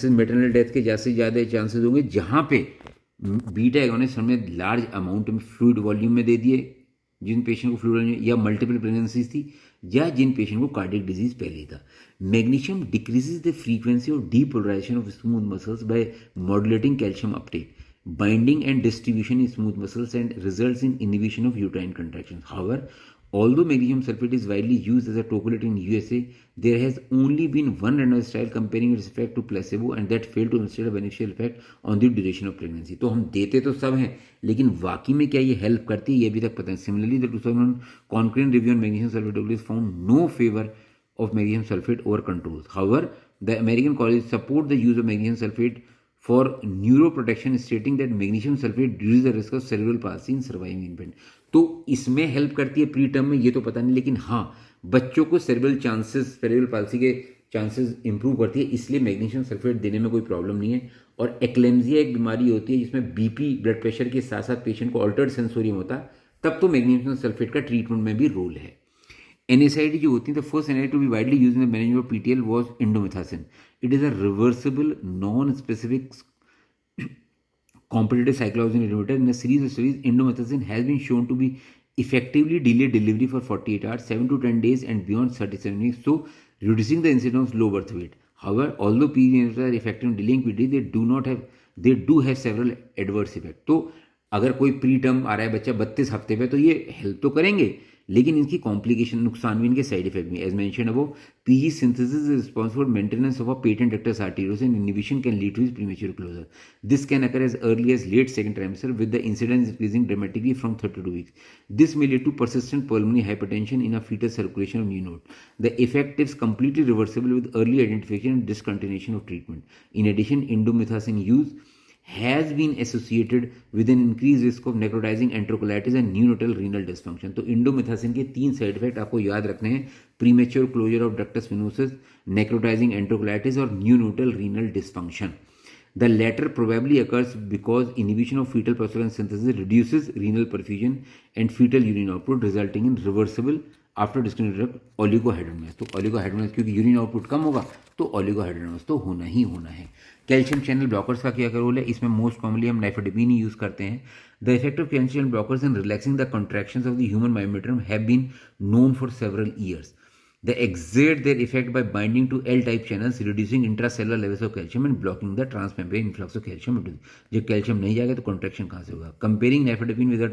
Maternal death के ज़्यादा से ज़्यादा चांसेस होंगे जहाँ पे बीटा एगोनिस्ट हमने लार्ज अमाउंट में फ्लूइड वॉल्यूम में दे दिए जिन पेशेंट को फ्लूइड वॉल्यूम, या मल्टीपल प्रेगनेंसीज थी, या जिन पेशेंट को कार्डियक डिजीज पहले था। Magnesium decreases the frequency of depolarisation of smooth muscles by modulating calcium uptake, binding and distribution in smooth muscles, and results in inhibition of uterine contractions. However, although magnesium sulfate is widely used as a tocolytic in USA, there has only been one randomized trial comparing its effect to placebo, and that failed to demonstrate a beneficial effect on the duration of pregnancy. तो हम देते तो सब हैं, लेकिन वाकई में क्या ये हेल्प करती है ये अभी तक पता नहीं। Similarly, the 2001 concurrent review on magnesium sulfate found no favor of magnesium sulfate over controls. However, the American colleges support the use of magnesium sulfate for neuroprotection, stating that magnesium sulfate reduces the risk of cerebral palsy in surviving infant. तो इसमें help करती है pre term में, ये तो पता नहीं, लेकिन हाँ बच्चों को सेरेब्रल पाल्सी के चांसेस इंप्रूव करती है, इसलिए मैग्नीशियम सल्फेट देने में कोई प्रॉब्लम नहीं है। और एक्लेम्सिया एक बीमारी होती है जिसमें बीपी ब्लड प्रेशर के साथ साथ पेशेंट को अल्टर्ड सेंसोरियम होता है, तब तो मैग्नीशियम सल्फेट का ट्रीटमेंट में भी रोल है। NSAID जो होती है, the first NSAID to be widely used in the management of PTL was indomethacin. It is a reversible non specific competitive cyclohexane inhibitor. In a series of studies, indomethacin has been shown to be effectively delay delivery for 48 hours, 7 to 10 days, and beyond 37 weeks, so reducing the incidence of low birth weight. However, although PEG inhibitors are effective in delaying PD, they do have several adverse effects. तो अगर कोई pre term आ रहा है बच्चा 32 हफ्ते पे, तो ये हेल्प तो करेंगे, लेकिन इनकी कॉम्प्लिकेशन नुकसान भी, इनके साइड इफेक्ट भी। As mention above, PG synthesis is responsible for maintenance of a patent ductus arteriosus, and inhibition can lead to its premature closure. This can occur as early as late second trimester, with the incidence increasing dramatically from 32 weeks. This may lead to persistent pulmonary hypertension in a fetal circulation of pneumonia. The effect is completely reversible with early identification and discontinuation of treatment. In addition, indomethacin use has been associated with an increased risk of necrotizing enterocolitis and neonatal renal dysfunction. तो indomethacin के 3 side effect आपको याद रखने हैं: premature closure of ductus venosus, necrotizing enterocolitis और neonatal renal dysfunction. The latter probably occurs because inhibition of fetal prostaglandin synthesis reduces renal perfusion and fetal urine output, resulting in reversible after disconnected oligohydramnios. तो oligohydramnios क्योंकि urine output कम होगा तो ओलिगोहाइड्रोनस तो होना ही होना है. Calcium channel blockers का क्या रोल है? इसमें मोस्ट कॉमनली हम नाइफेडिपिन ही यूज़ करते हैं. The effect of calcium channel blockers in relaxing the contractions of the human myometrium have been known for several years. They exert their effect by binding to L-type channels, reducing intracellular levels of calcium and blocking the transmembrane influx of calcium. जब calcium नहीं जाएगा तो contraction कहाँ से होगा? Comparing nifedipine with the